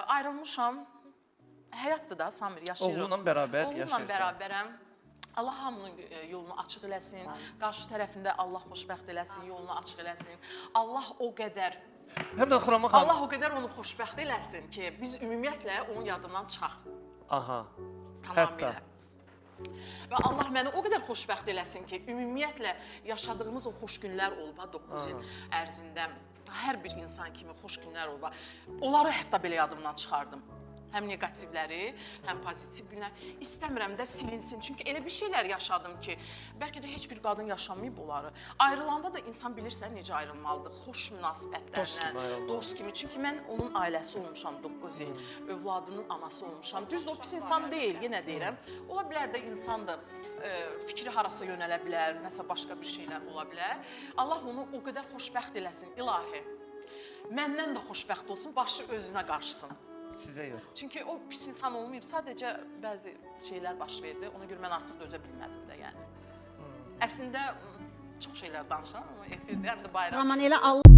Ayrılmışam. Həyatdır da, Samir, yaşayırım. Oğlunla bərabər yaşayırsan. Oğlumla bərabərəm. Allah hamının yolunu açıq eləsin. Qarşı tərəfində Allah xoşbəxt eləsin, yolunu açıq eləsin. Allah o qədər... Həm də Xürrəmə xanım... Allah o qədər onu xoşbəxt eləsin ki, biz ümumiyyətlə onun yadından çıxaq. Aha. Tamamilə. Və Allah məni o qədər xoşbəxt eləsin ki, ümumiyyətlə yaşadığımız o xoş günlər olub, 9 il ərzində hər bir insan kimi xoş günlər olub. Onları hətta belə yadımdan çıxardım. Həm negativləri, həm pozitiv günlər. İstəmirəm də silinsin. Çünki elə bir şeylər yaşadım ki, bəlkə də heç bir qadın yaşamayıb onları. Ayrılanda da insan bilirsən necə ayrılmalıdır. Xoş münasibətlərlə, dost kimi. Çünki mən onun ailəsi olmuşam 9 il, övladının anası olmuşam. Düzdür, o pis insan deyil, yenə deyirəm. Ola bilər də insan da fikri harasa yönələ bilər, nəsə başqa bir şeylər ola bilər. Allah onu o qədər xoşbəxt eləsin, ilahi. Məndən də xoşbəxt olsun, başı özünə qarşısın. Sizə yox. Çünki o pis insan olmayıb, sadəcə bəzi şeylər baş verdi. Ona görə mən artıq dözə bilmədim də, yəni. Əslində çox şeylər danışıram, amma efirdə həm də bayram. Raman elə Allah